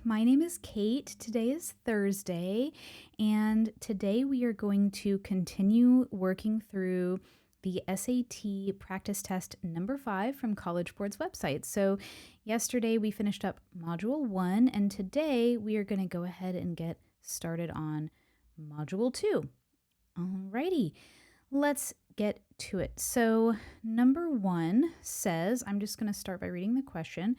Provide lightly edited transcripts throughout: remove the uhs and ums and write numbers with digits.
my name is Kate. Today is Thursday, and today we are going to continue working through the SAT practice test number 5 from College Board's website. So, yesterday we finished up Module 1, and today we are going to go ahead and get started on Module 2. Alrighty, let's get to it. So, number 1 says, I'm just going to start by reading the question.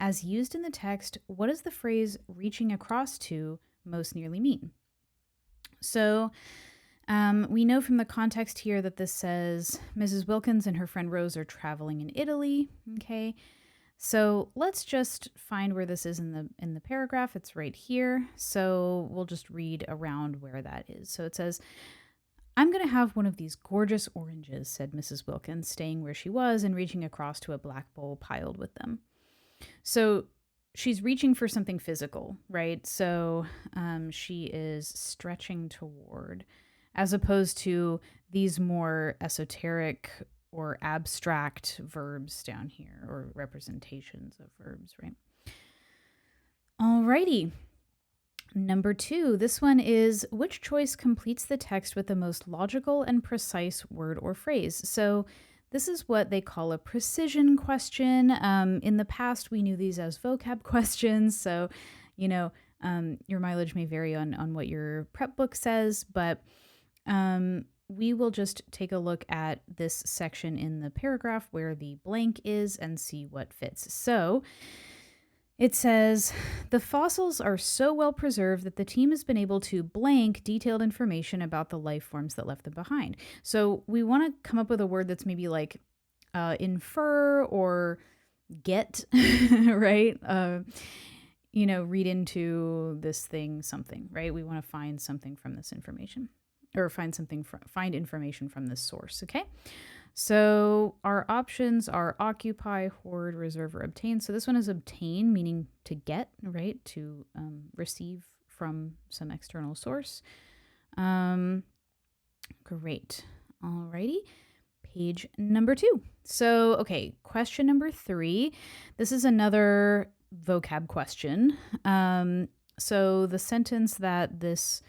As used in the text, what does the phrase reaching across to most nearly mean? So we know from the context here that this says Mrs. Wilkins and her friend Rose are traveling in Italy. Okay. So let's just find where this is in the paragraph. It's right here. So we'll just read around where that is. So it says, I'm going to have one of these gorgeous oranges, said Mrs. Wilkins, staying where she was and reaching across to a black bowl piled with them. So she's reaching for something physical, right? So she is stretching toward, as opposed to these more esoteric or abstract verbs down here, or representations of verbs, right? Alrighty. Number 2, this one is, which choice completes the text with the most logical and precise word or phrase? So this is what they call a precision question. In the past, we knew these as vocab questions. So, your mileage may vary on what your prep book says, but we will just take a look at this section in the paragraph where the blank is and see what fits. So it says, the fossils are so well preserved that the team has been able to blank detailed information about the life forms that left them behind. So we want to come up with a word that's maybe like infer or get, right? Read into this thing something, right? We want to find something from this information, or find information from this source, okay? So our options are occupy, hoard, reserve, or obtain. So this one is obtain, meaning to get, right? To receive from some external source. Great. Alrighty. Page number 2. So, okay, question number 3. This is another vocab question. So the sentence that this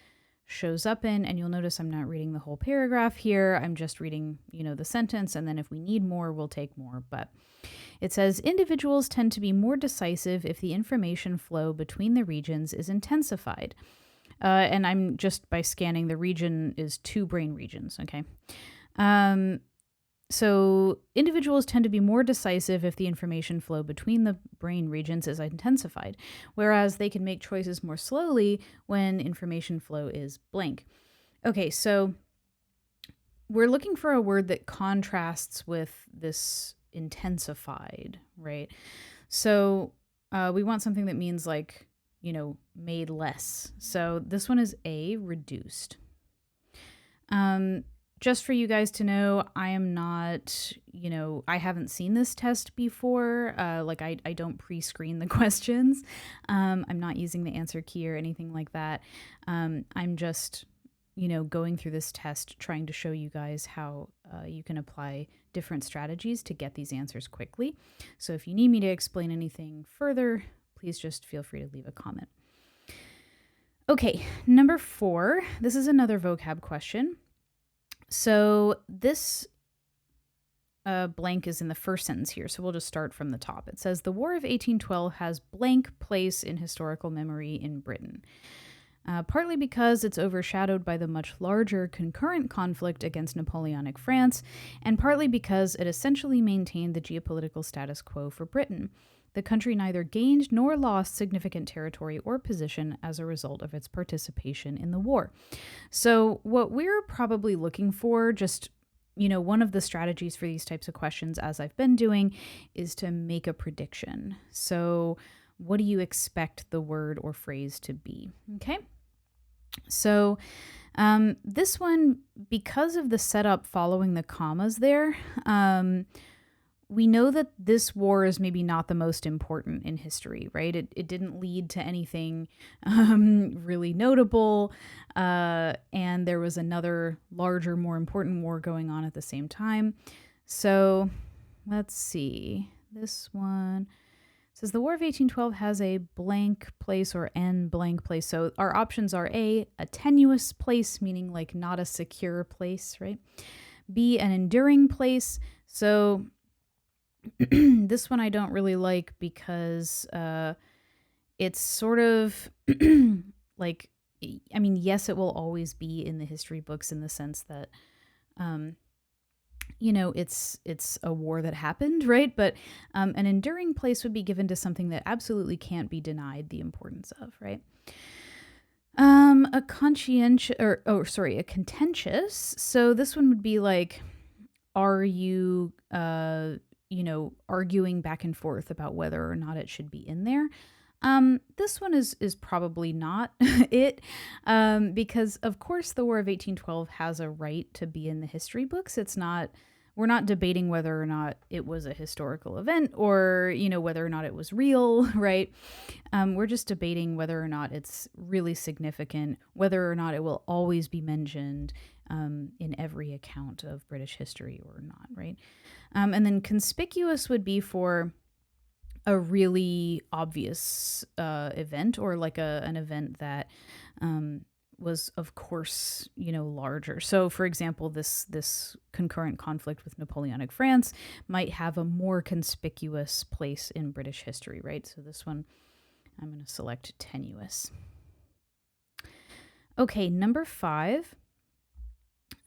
shows up in, and you'll notice I'm not reading the whole paragraph here. I'm just reading, the sentence, and then if we need more, we'll take more. But it says, individuals tend to be more decisive if the information flow between the regions is intensified. And I'm just, by scanning, the region is 2 brain regions, okay? So individuals tend to be more decisive if the information flow between the brain regions is intensified, whereas they can make choices more slowly when information flow is blank. Okay, so we're looking for a word that contrasts with this intensified, right? So we want something that means like, made less. So this one is A, reduced. Just for you guys to know, I am not, I haven't seen this test before. I don't pre-screen the questions. I'm not using the answer key or anything like that. I'm just, going through this test, trying to show you guys how you can apply different strategies to get these answers quickly. So if you need me to explain anything further, please just feel free to leave a comment. Okay, number 4. This is another vocab question. So this blank is in the first sentence here, so we'll just start from the top. It says, the War of 1812 has blank place in historical memory in Britain, partly because it's overshadowed by the much larger concurrent conflict against Napoleonic France, and partly because it essentially maintained the geopolitical status quo for Britain. The country neither gained nor lost significant territory or position as a result of its participation in the war. So what we're probably looking for, just, one of the strategies for these types of questions, as I've been doing, is to make a prediction. So what do you expect the word or phrase to be? Okay. So this one, because of the setup following the commas there, we know that this war is maybe not the most important in history, right? It didn't lead to anything really notable, and there was another larger, more important war going on at the same time. So let's see. This one, Says the War of 1812 has a blank place or an blank place. So our options are A, a tenuous place, meaning like not a secure place, right? B, an enduring place. So this one I don't really like because it's sort of like, I mean, yes, it will always be in the history books in the sense that, it's a war that happened, right? But an enduring place would be given to something that absolutely can't be denied the importance of, right? A conscientious, a contentious. So this one would be like, are you, arguing back and forth about whether or not it should be in there? This one is probably not it, because of course the War of 1812 has a right to be in the history books. We're not debating whether or not it was a historical event or, whether or not it was real, right? We're just debating whether or not it's really significant, whether or not it will always be mentioned in every account of British history or not, right? And then conspicuous would be for a really obvious event, or like an event that was, of course, larger. So, for example, this concurrent conflict with Napoleonic France might have a more conspicuous place in British history, right? So this one, I'm going to select tenuous. Okay, number 5.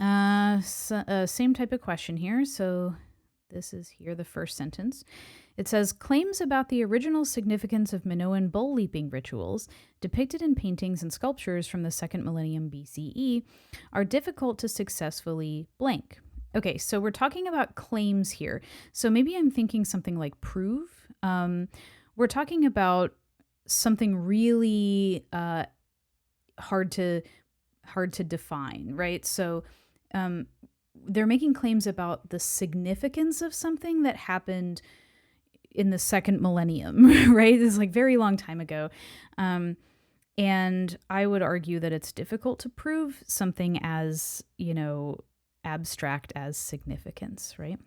Same type of question here. So this is here, the first sentence. It says, claims about the original significance of Minoan bull leaping rituals, depicted in paintings and sculptures from the 2nd millennium BCE, are difficult to successfully blank. Okay, so we're talking about claims here. So maybe I'm thinking something like prove. We're talking about something really hard to define, right? So they're making claims about the significance of something that happened in the 2nd millennium, right? This is like very long time ago. And I would argue that it's difficult to prove something as, abstract as significance, right?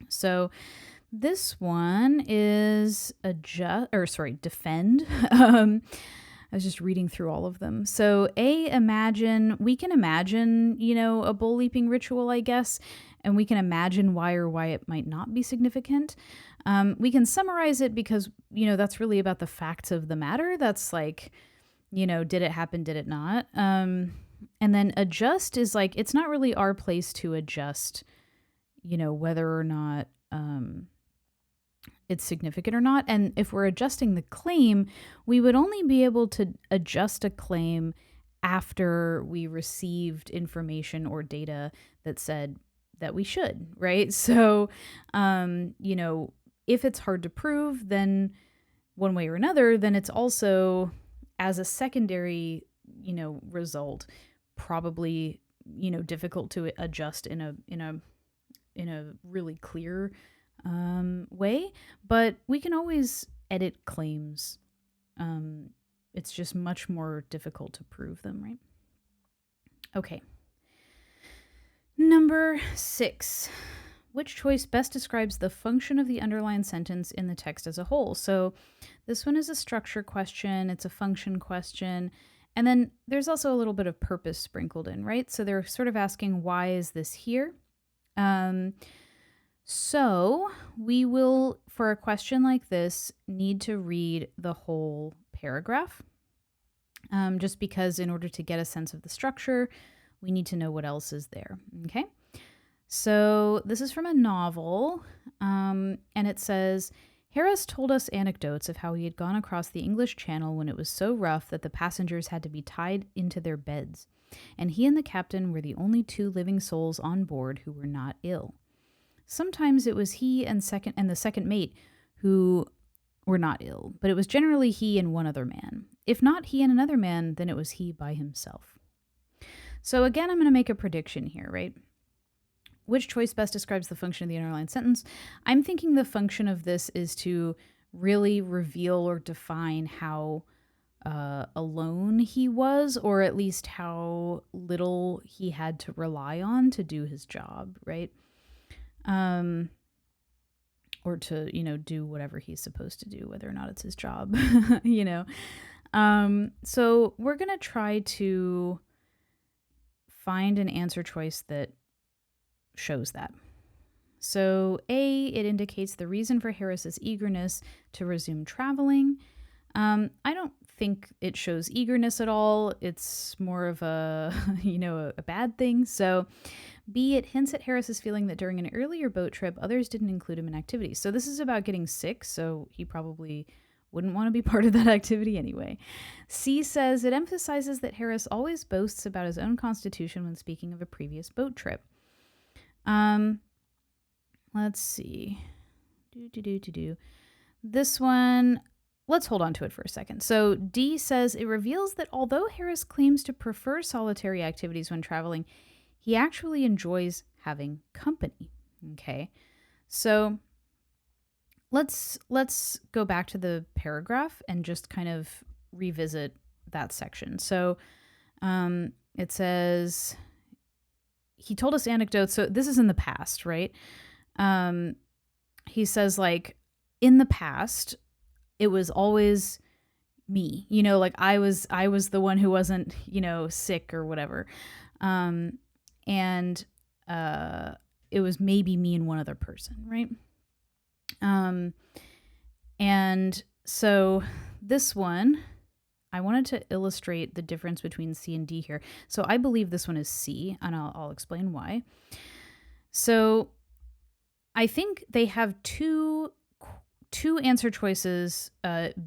So this one is defend. I was just reading through all of them. So we can imagine, a bull leaping ritual, I guess, and we can imagine why it might not be significant. We can summarize it because, that's really about the facts of the matter. That's like, did it happen? Did it not? And then adjust is like, it's not really our place to adjust, whether or not it's significant or not. And if we're adjusting the claim, we would only be able to adjust a claim after we received information or data that said that we should, right? So, if it's hard to prove, then one way or another, then it's also, as a secondary, result, probably, difficult to adjust in a really clear way. But we can always edit claims. It's just much more difficult to prove them, right? Okay. Number 6. Which choice best describes the function of the underlined sentence in the text as a whole? So this one is a structure question. It's a function question. And then there's also a little bit of purpose sprinkled in, right? So they're sort of asking, why is this here? So we will, for a question like this, need to read the whole paragraph, just because in order to get a sense of the structure, we need to know what else is there, okay? So this is from a novel, and it says, Harris told us anecdotes of how he had gone across the English Channel when it was so rough that the passengers had to be tied into their beds, and he and the captain were the only 2 living souls on board who were not ill. Sometimes it was he and the second mate who were not ill, but it was generally he and one other man. If not he and another man, then it was he by himself. So again, I'm going to make a prediction here, right? Which choice best describes the function of the underlined sentence? I'm thinking the function of this is to really reveal or define how alone he was, or at least how little he had to rely on to do his job, right? or to, do whatever he's supposed to do, whether or not it's his job, you know. So we're going to try to find an answer choice that shows that. So A, it indicates the reason for Harris's eagerness to resume traveling. I don't think it shows eagerness at all. It's more of a, a bad thing. So B, it hints at Harris's feeling that during an earlier boat trip, others didn't include him in activities. So this is about getting sick, so he probably wouldn't want to be part of that activity anyway. C says it emphasizes that Harris always boasts about his own constitution when speaking of a previous boat trip. Let's see. This one, let's hold on to it for a second. So D says it reveals that although Harris claims to prefer solitary activities when traveling, he actually enjoys having company. Okay. So let's go back to the paragraph and just kind of revisit that section. So it says he told us anecdotes. So this is in the past, right? He says, like, in the past, it was always me, like I was the one who wasn't, sick or whatever. And it was maybe me and one other person, right? And so this one, I wanted to illustrate the difference between C and D here. So I believe this one is C, and I'll explain why. So I think they have two answer choices,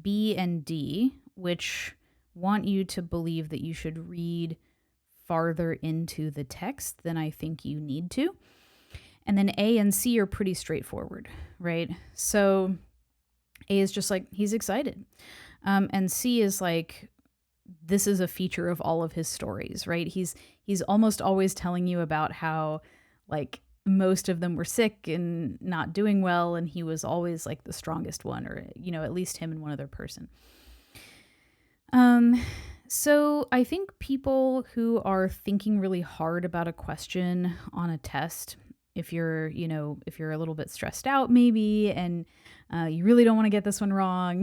B and D, which want you to believe that you should read farther into the text than I think you need to. And then A and C are pretty straightforward, right? So A is just like, he's excited. And C is like, this is a feature of all of his stories, right? He's almost always telling you about how, like, most of them were sick and not doing well, and he was always like the strongest one, or at least him and one other person. So I think people who are thinking really hard about a question on a test, if you're a little bit stressed out maybe, and you really don't want to get this one wrong,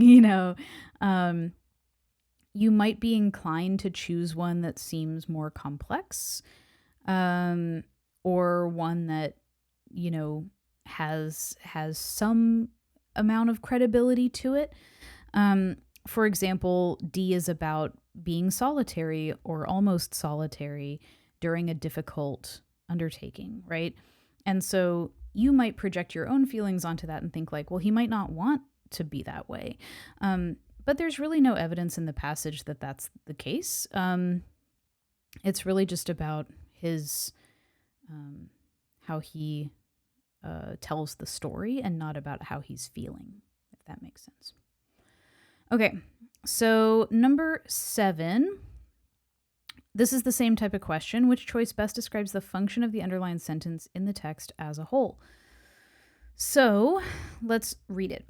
you might be inclined to choose one that seems more complex, or one that, has some amount of credibility to it. For example, D is about being solitary or almost solitary during a difficult undertaking, right? And so you might project your own feelings onto that and think like, well, he might not want to be that way. But there's really no evidence in the passage that that's the case. It's really just about his, how he tells the story, and not about how he's feeling, if that makes sense. Okay, so number 7. This is the same type of question. Which choice best describes the function of the underlined sentence in the text as a whole? So let's read it.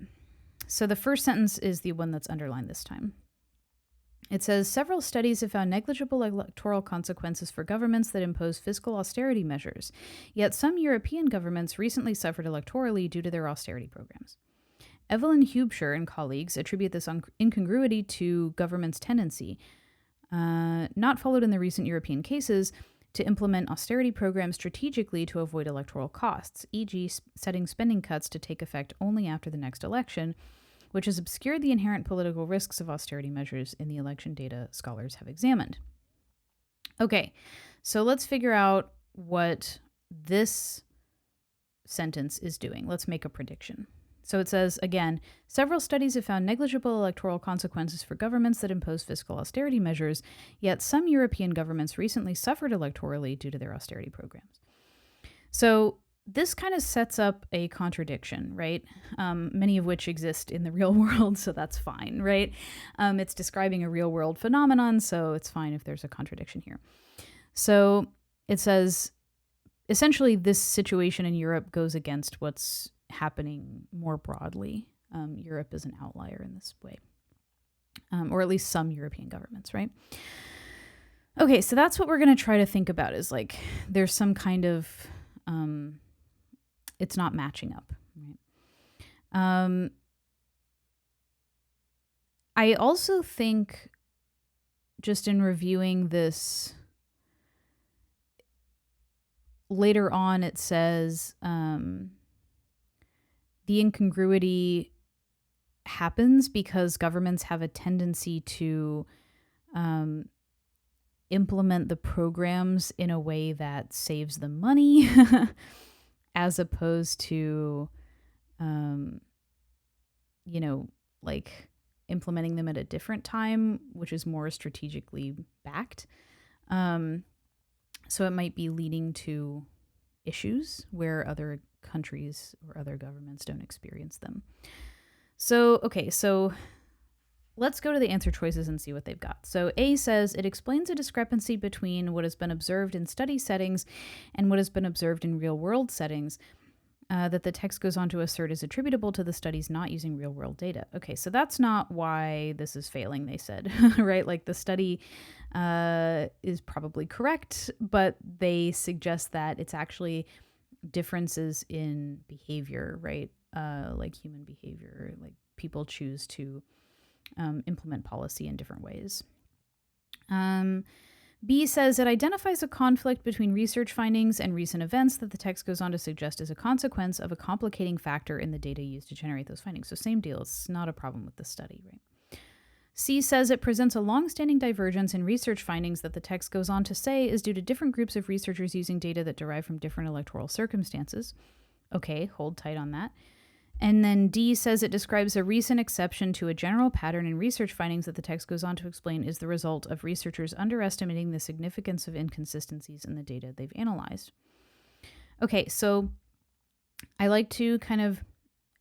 So the first sentence is the one that's underlined this time. It says, several studies have found negligible electoral consequences for governments that impose fiscal austerity measures. Yet some European governments recently suffered electorally due to their austerity programs. Evelyn Hubscher and colleagues attribute this incongruity to government's tendency, not followed in the recent European cases, to implement austerity programs strategically to avoid electoral costs, e.g. setting spending cuts to take effect only after the next election, which has obscured the inherent political risks of austerity measures in the election data scholars have examined. Okay, so let's figure out what this sentence is doing. Let's make a prediction. So it says, again, several studies have found negligible electoral consequences for governments that impose fiscal austerity measures, yet some European governments recently suffered electorally due to their austerity programs. So this kind of sets up a contradiction, right? Many of which exist in the real world, so that's fine, right? It's describing a real world phenomenon, so it's fine if there's a contradiction here. So it says, essentially, this situation in Europe goes against what's happening more broadly. Europe is an outlier in this way, or at least some European governments, right? Okay, so that's what we're going to try to think about, is like there's some kind of, it's not matching up, Um, I also think, just in reviewing this, later on it says the incongruity happens because governments have a tendency to um, implement the programs in a way that saves them money as opposed to, um, like implementing them at a different time, which is more strategically backed. So it might be leading to issues where other countries or other governments don't experience them. So let's go to the answer choices and see what they've got. So A says it explains a discrepancy between what has been observed in study settings and what has been observed in real world settings. That the text goes on to assert is attributable to the studies not using real world data. Okay, so that's not why this is failing, they said, right? Like the study is probably correct, but they suggest that it's actually differences in behavior, right? Like human behavior, like people choose to implement policy in different ways. B says it identifies a conflict between research findings and recent events that the text goes on to suggest is a consequence of a complicating factor in the data used to generate those findings. So same deal. It's not a problem with the study, right? C says it presents a long-standing divergence in research findings that the text goes on to say is due to different groups of researchers using data that derive from different electoral circumstances. Okay, hold tight on that. And then D says it describes a recent exception to a general pattern in research findings that the text goes on to explain is the result of researchers underestimating the significance of inconsistencies in the data they've analyzed. Okay, so I like to kind of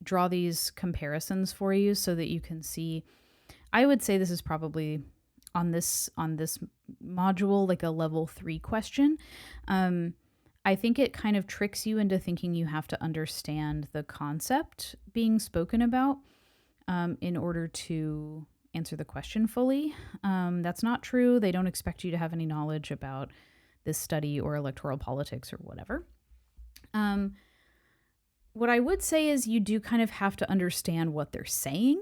draw these comparisons for you so that you can see. I would say this is probably on this module like a level 3 question. I think it kind of tricks you into thinking you have to understand the concept being spoken about in order to answer the question fully. That's not true. They don't expect you to have any knowledge about this study or electoral politics or whatever. What I would say is you do kind of have to understand what they're saying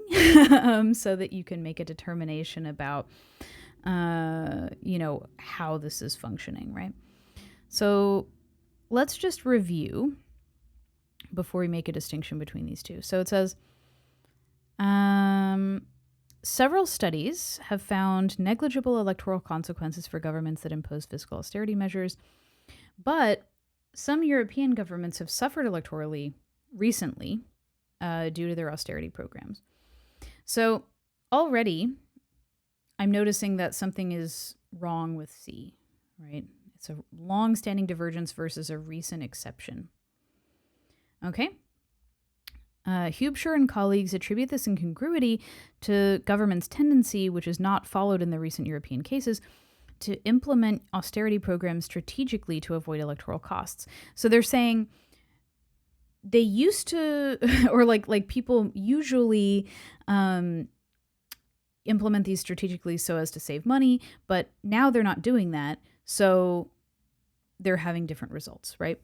so that you can make a determination about, how this is functioning, right? So let's just review before we make a distinction between these two. So it says, several studies have found negligible electoral consequences for governments that impose fiscal austerity measures, but some European governments have suffered electorally recently due to their austerity programs. So already I'm noticing that something is wrong with C, right? It's a long-standing divergence versus a recent exception. Okay. Hubscher and colleagues attribute this incongruity to government's tendency, which is not followed in the recent European cases, to implement austerity programs strategically to avoid electoral costs. So they're saying they used to, or like people usually implement these strategically so as to save money, but now they're not doing that. So they're having different results, right?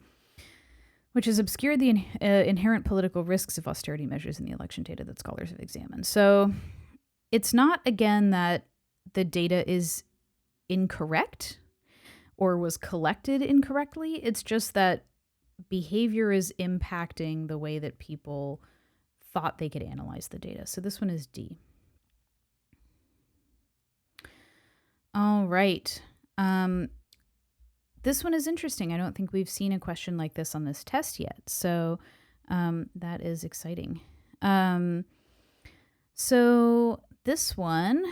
Which has obscured the inherent political risks of austerity measures in the election data that scholars have examined. So it's not, again, that the data is incorrect or was collected incorrectly. It's just that behavior is impacting the way that people thought they could analyze the data. So this one is D. All right. This one is interesting. I don't think we've seen a question like this on this test yet. So that is exciting. So this one,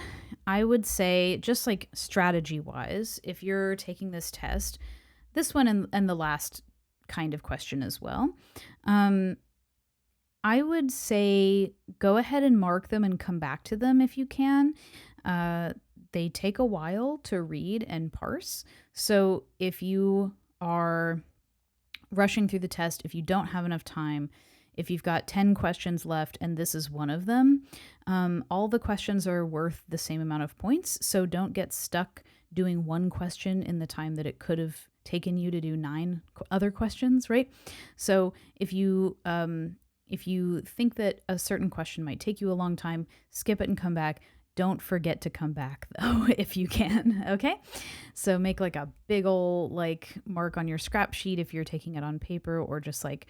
I would say, just like strategy-wise, if you're taking this test, this one and the last kind of question as well, I would say go ahead and mark them and come back to them if you can. They take a while to read and parse. So if you are rushing through the test, if you don't have enough time, if you've got 10 questions left and this is one of them, all the questions are worth the same amount of points. So don't get stuck doing one question in the time that it could have taken you to do 9 other questions, right? So if you If you think that a certain question might take you a long time, skip it and come back. Don't forget to come back though, if you can, okay? So make like a big old like mark on your scrap sheet if you're taking it on paper, or just like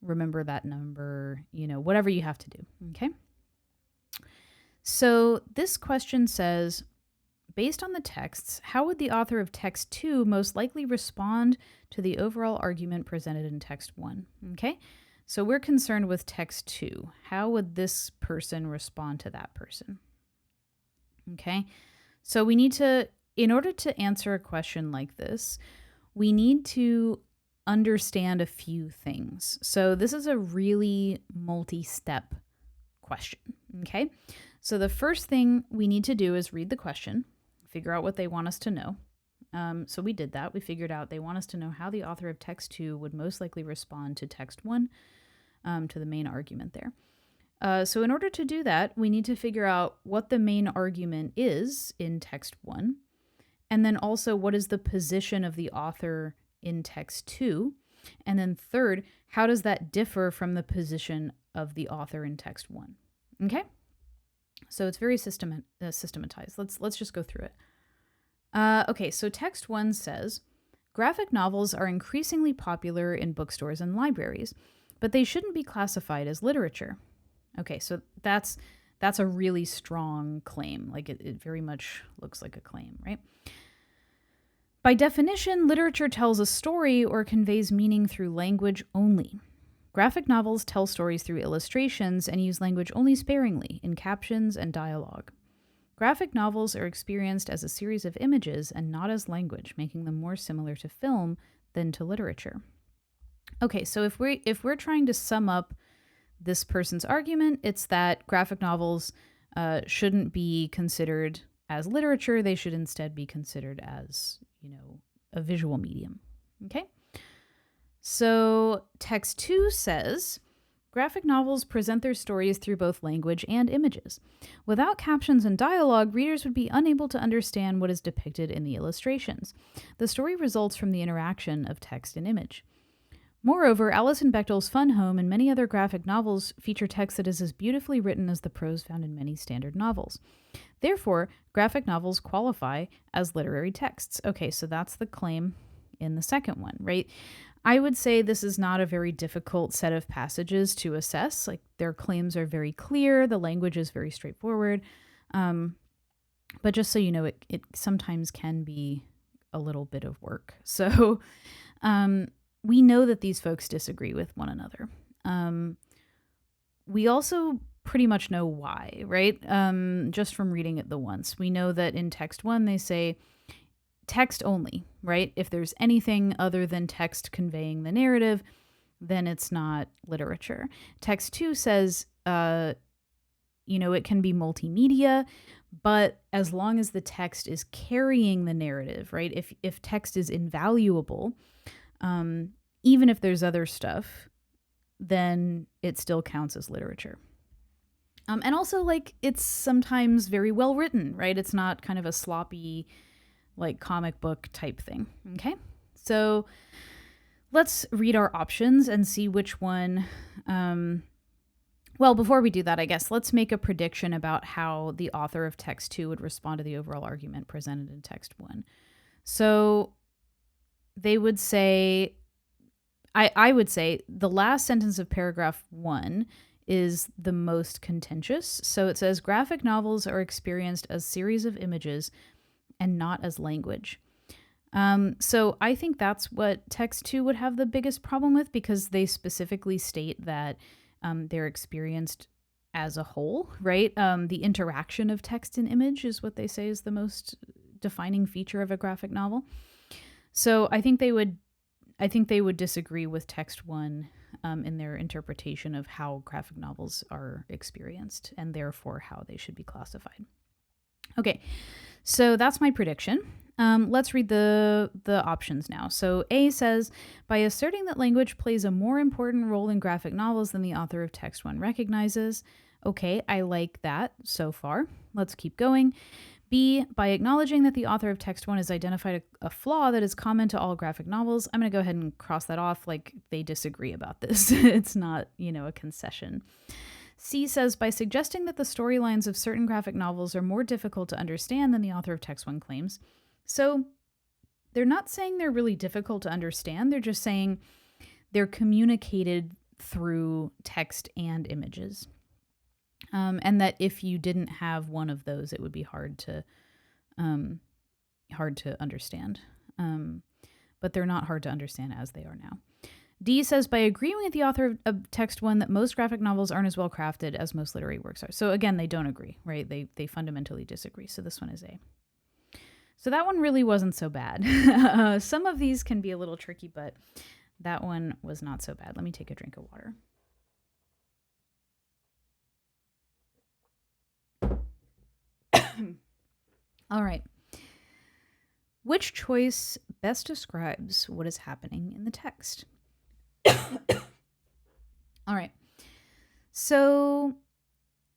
remember that number, whatever you have to do, okay? So this question says, based on the texts, how would the author of text 2 most likely respond to the overall argument presented in text 1, okay? So we're concerned with text 2. How would this person respond to that person? Okay, so we need to, in order to answer a question like this, we need to understand a few things. So this is a really multi-step question, okay? So the first thing we need to do is read the question, figure out what they want us to know. So we did that. We figured out they want us to know how the author of text 2 would most likely respond to text 1, to the main argument there. So in order to do that, we need to figure out what the main argument is in text 1, and then also what is the position of the author in text 2, and then third, how does that differ from the position of the author in text 1? Okay? So it's very systematized. Let's just go through it. Okay, so text 1 says, graphic novels are increasingly popular in bookstores and libraries, but they shouldn't be classified as literature. Okay, so that's a really strong claim. Like it very much looks like a claim, right? By definition, literature tells a story or conveys meaning through language only. Graphic novels tell stories through illustrations and use language only sparingly in captions and dialogue. Graphic novels are experienced as a series of images and not as language, making them more similar to film than to literature. Okay, so if we're trying to sum up this person's argument, it's that graphic novels shouldn't be considered as literature. They should instead be considered as, a visual medium. Okay? So text 2 says, graphic novels present their stories through both language and images. Without captions and dialogue, readers would be unable to understand what is depicted in the illustrations. The story results from the interaction of text and image. Moreover, Alison Bechdel's Fun Home and many other graphic novels feature text that is as beautifully written as the prose found in many standard novels. Therefore, graphic novels qualify as literary texts. Okay, so that's the claim in the second one, right? I would say this is not a very difficult set of passages to assess. Like, their claims are very clear, the language is very straightforward. But just so you know, it sometimes can be a little bit of work. So, we know that these folks disagree with one another. We also pretty much know why, right? Just from reading it the once. We know that in text 1, they say text only, right? If there's anything other than text conveying the narrative, then it's not literature. Text 2 says, it can be multimedia, but as long as the text is carrying the narrative, right? If text is invaluable, even if there's other stuff, then it still counts as literature. And also, like, it's sometimes very well written, right? It's not kind of a sloppy, like, comic book type thing, okay? So let's read our options and see which one. Well, before we do that, I guess, let's make a prediction about how the author of text 2 would respond to the overall argument presented in text 1. So they would say, I would say the last sentence of paragraph 1 is the most contentious. So it says, graphic novels are experienced as series of images and not as language. So I think that's what text 2 would have the biggest problem with, because they specifically state that they're experienced as a whole, right? The interaction of text and image is what they say is the most defining feature of a graphic novel. So I think they would disagree with text 1 in their interpretation of how graphic novels are experienced, and therefore how they should be classified. Okay, so that's my prediction. Let's read the options now. So A says, by asserting that language plays a more important role in graphic novels than the author of text 1 recognizes. Okay, I like that so far. Let's keep going. B, by acknowledging that the author of text 1 has identified a flaw that is common to all graphic novels. I'm going to go ahead and cross that off, like they disagree about this. It's not, a concession. C says, by suggesting that the storylines of certain graphic novels are more difficult to understand than the author of text 1 claims. So they're not saying they're really difficult to understand. They're just saying they're communicated through text and images. And that if you didn't have one of those, it would be hard to understand. But they're not hard to understand as they are now. D says, by agreeing with the author of text 1 that most graphic novels aren't as well crafted as most literary works are. So again, they don't agree, right? They fundamentally disagree. So this one is A. So that one really wasn't so bad. Some of these can be a little tricky, but that one was not so bad. Let me take a drink of water. All right. Which choice best describes what is happening in the text? All right. So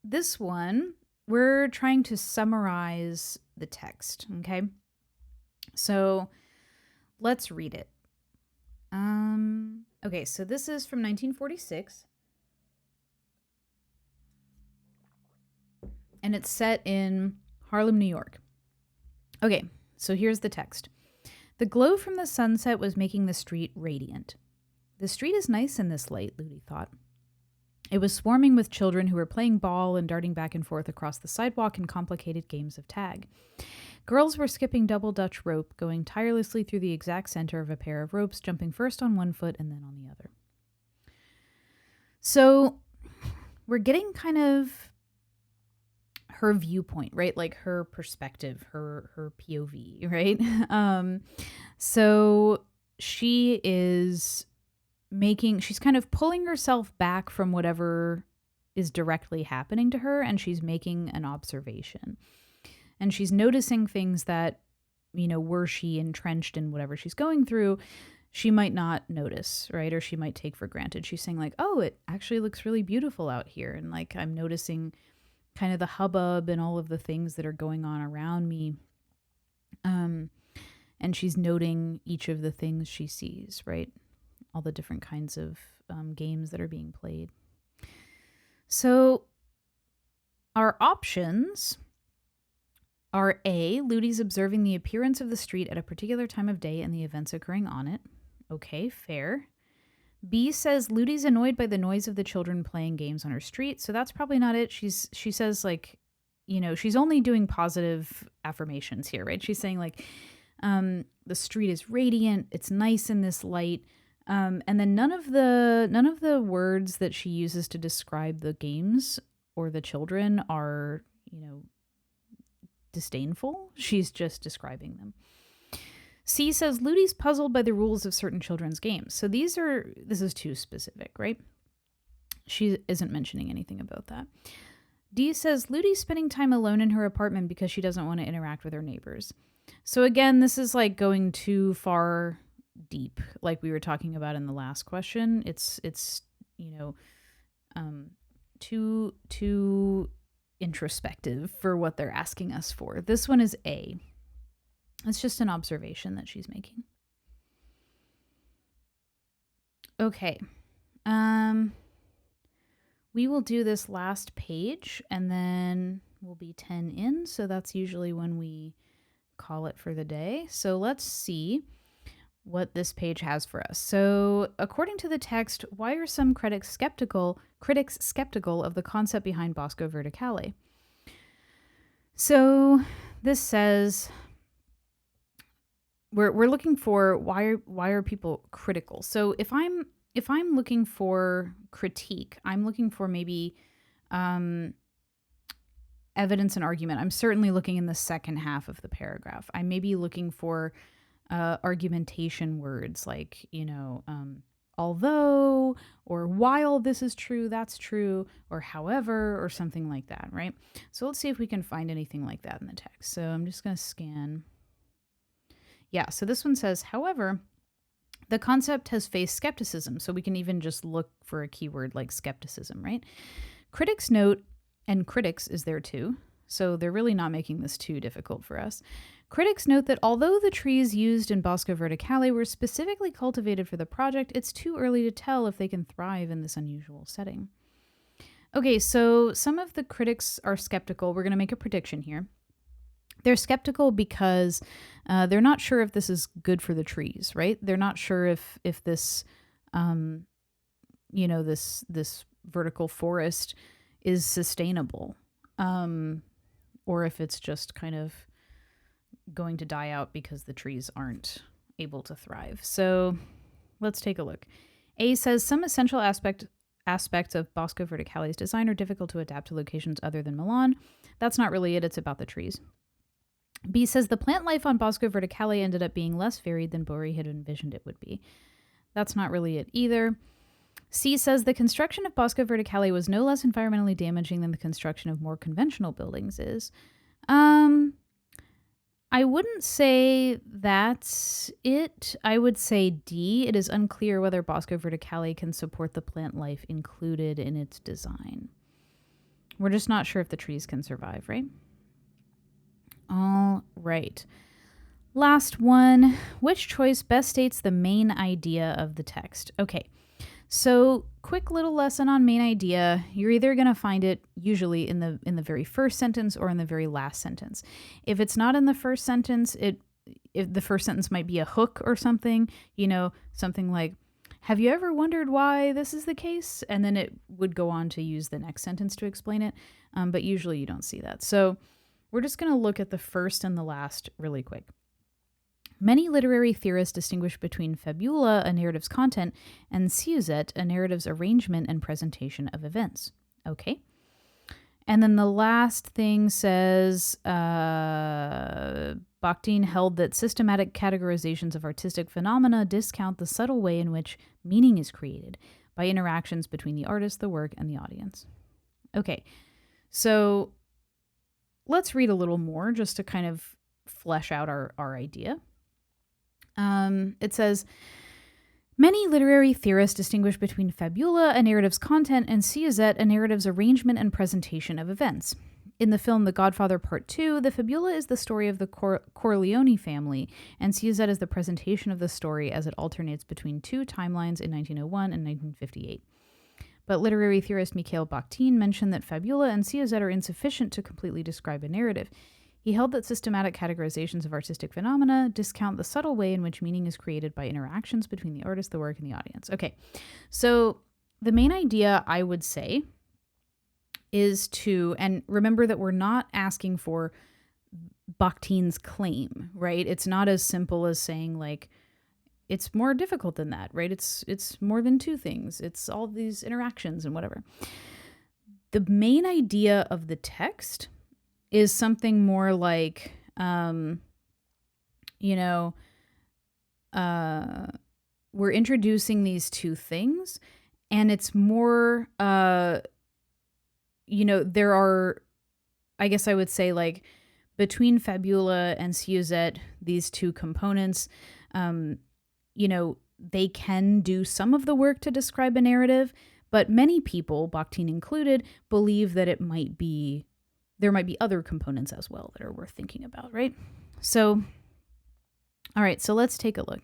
this one, we're trying to summarize the text, okay? So let's read it. Okay, so this is from 1946. And it's set in Harlem, New York. Okay, so here's the text. The glow from the sunset was making the street radiant. The street is nice in this light, Ludi thought. It was swarming with children who were playing ball and darting back and forth across the sidewalk in complicated games of tag. Girls were skipping double Dutch rope, going tirelessly through the exact center of a pair of ropes, jumping first on one foot and then on the other. So we're getting kind of her viewpoint, right? Like her perspective, her POV, right? So she is she's kind of pulling herself back from whatever is directly happening to her, and she's making an observation. And she's noticing things that, were she entrenched in whatever she's going through, she might not notice, right? Or she might take for granted. She's saying like, oh, it actually looks really beautiful out here. And like, I'm noticing kind of the hubbub and all of the things that are going on around me. And she's noting each of the things she sees, right? All the different kinds of games that are being played. So our options are A, Ludi's observing the appearance of the street at a particular time of day and the events occurring on it. Okay, fair. B says Ludi's annoyed by the noise of the children playing games on her street, so that's probably not it. She says like, she's only doing positive affirmations here, right? She's saying like, the street is radiant, it's nice in this light. And then none of the words that she uses to describe the games or the children are, disdainful. She's just describing them. C says Ludi's puzzled by the rules of certain children's games. So this is too specific, right? She isn't mentioning anything about that. D says Ludi's spending time alone in her apartment because she doesn't want to interact with her neighbors. So again, this is like going too far deep, like we were talking about in the last question. It's too introspective for what they're asking us for. This one is A. It's just an observation that she's making. Okay. We will do this last page and then we'll be 10 in. So that's usually when we call it for the day. So let's see what this page has for us. So according to the text, why are some critics skeptical of the concept behind Bosco Verticale? So this says we're looking for why are people critical? So if I'm looking for critique, I'm looking for maybe evidence and argument. I'm certainly looking in the second half of the paragraph. I may be looking for argumentation words like, although, or while this is true, that's true, or however, or something like that, right? So let's see if we can find anything like that in the text. So I'm just going to scan. Yeah, so this one says, however, the concept has faced skepticism. So we can even just look for a keyword like skepticism, right? Critics note, and critics is there too, so they're really not making this too difficult for us. Critics note that although the trees used in Bosco Verticale were specifically cultivated for the project, it's too early to tell if they can thrive in this unusual setting. Okay, so some of the critics are skeptical. We're going to make a prediction here. They're skeptical because they're not sure if this is good for the trees, right? They're not sure if this, this vertical forest is sustainable, or if it's just kind of going to die out because the trees aren't able to thrive. So let's take a look. A says some essential aspects of Bosco Verticale's design are difficult to adapt to locations other than Milan. That's not really it. It's about the trees. B says the plant life on Bosco Verticale ended up being less varied than Bori had envisioned it would be. That's not really it either. C says the construction of Bosco Verticale was no less environmentally damaging than the construction of more conventional buildings is. I wouldn't say that's it. I would say D. It is unclear whether Bosco Verticale can support the plant life included in its design. We're just not sure if the trees can survive, right? All right. Last one. Which choice best states the main idea of the text? Okay. So, quick little lesson on main idea. You're either going to find it usually in the very first sentence or in the very last sentence. If it's not in the first sentence, if the first sentence might be a hook or something, something like, have you ever wondered why this is the case? And then it would go on to use the next sentence to explain it. But usually you don't see that. So we're just going to look at the first and the last really quick. Many literary theorists distinguish between fabula, a narrative's content, and siuset, a narrative's arrangement and presentation of events. Okay. And then the last thing says, Bakhtin held that systematic categorizations of artistic phenomena discount the subtle way in which meaning is created by interactions between the artist, the work, and the audience. Okay. So let's read a little more just to kind of flesh out our idea. It says, many literary theorists distinguish between fabula, a narrative's content, and siuset, a narrative's arrangement and presentation of events. In the film The Godfather Part 2, the fabula is the story of the Corleone family, and siuset is the presentation of the story as it alternates between two timelines in 1901 and 1958. But literary theorist Mikhail Bakhtin mentioned that fabula and siuset are insufficient to completely describe a narrative. He held that systematic categorizations of artistic phenomena discount the subtle way in which meaning is created by interactions between the artist, the work, and the audience. Okay, so the main idea, I would say, is to, and remember that we're not asking for Bakhtin's claim, right? It's not as simple as saying, like, it's more difficult than that, right? It's more than two things. It's all these interactions and whatever. The main idea of the text is something more like, we're introducing these two things, and it's more, there are, I guess I would say, like, between fabula and siuset, these two components, they can do some of the work to describe a narrative, but many people, Bakhtin included, believe that there might be other components as well that are worth thinking about, right? So, all right, so let's take a look.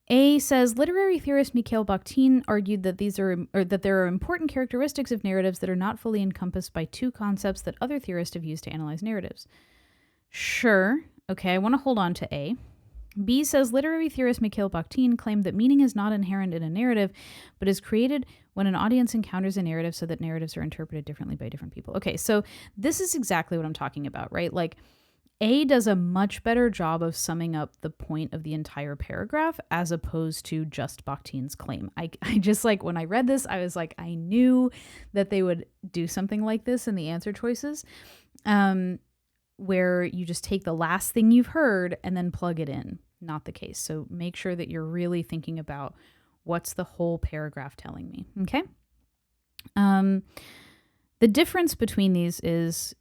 A says, literary theorist Mikhail Bakhtin argued that there are important characteristics of narratives that are not fully encompassed by two concepts that other theorists have used to analyze narratives. Sure. Okay, I want to hold on to A. B says, literary theorist Mikhail Bakhtin claimed that meaning is not inherent in a narrative, but is created when an audience encounters a narrative so that narratives are interpreted differently by different people. Okay, so this is exactly what I'm talking about, right? Like, A does a much better job of summing up the point of the entire paragraph as opposed to just Bakhtin's claim. I just, like, when I read this, I was like, I knew that they would do something like this in the answer choices, where you just take the last thing you've heard and then plug it in. Not the case. So make sure that you're really thinking about what's the whole paragraph telling me. Okay. The difference between these is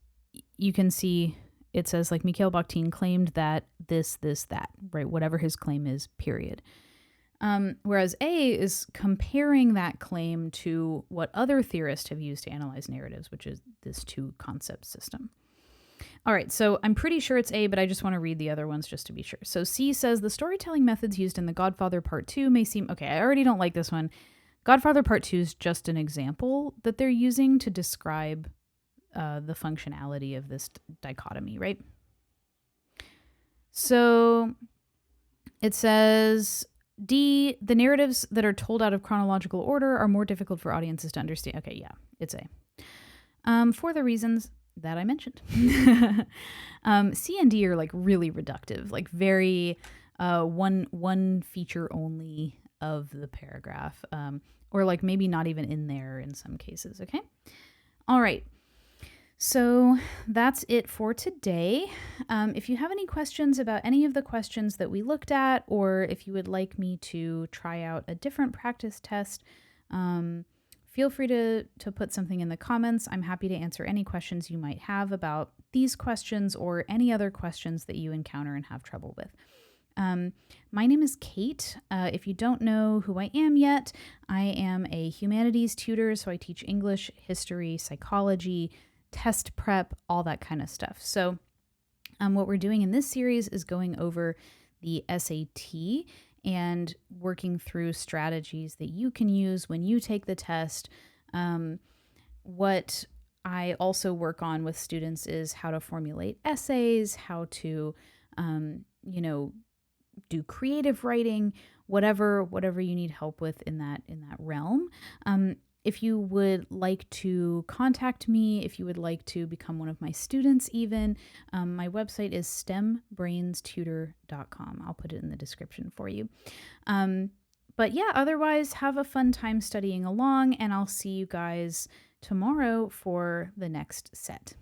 you can see it says, like, Mikhail Bakhtin claimed that this, that, right? Whatever his claim is, period. Whereas A is comparing that claim to what other theorists have used to analyze narratives, which is this two concept system. All right, so I'm pretty sure it's A, but I just want to read the other ones just to be sure. So C says the storytelling methods used in The Godfather Part 2 may seem okay. I already don't like this one. Godfather Part 2 is just an example that they're using to describe the functionality of this dichotomy, right? So it says D, the narratives that are told out of chronological order are more difficult for audiences to understand. Okay, yeah, it's A. For the reasons that I mentioned. C and D are like really reductive, like very one feature only of the paragraph, or like maybe not even in there in some cases. Okay. All right. So that's it for today. If you have any questions about any of the questions that we looked at, or if you would like me to try out a different practice test, feel free to put something in the comments. I'm happy to answer any questions you might have about these questions or any other questions that you encounter and have trouble with. My name is Kate. If you don't know who I am yet, I am a humanities tutor, so I teach English, history, psychology, test prep, all that kind of stuff. So what we're doing in this series is going over the SAT and working through strategies that you can use when you take the test. What I also work on with students is how to formulate essays, how to, do creative writing, whatever you need help with in that realm. If you would like to contact me, if you would like to become one of my students even, my website is stembrainstutor.com. I'll put it in the description for you. But yeah, otherwise, have a fun time studying along, and I'll see you guys tomorrow for the next set.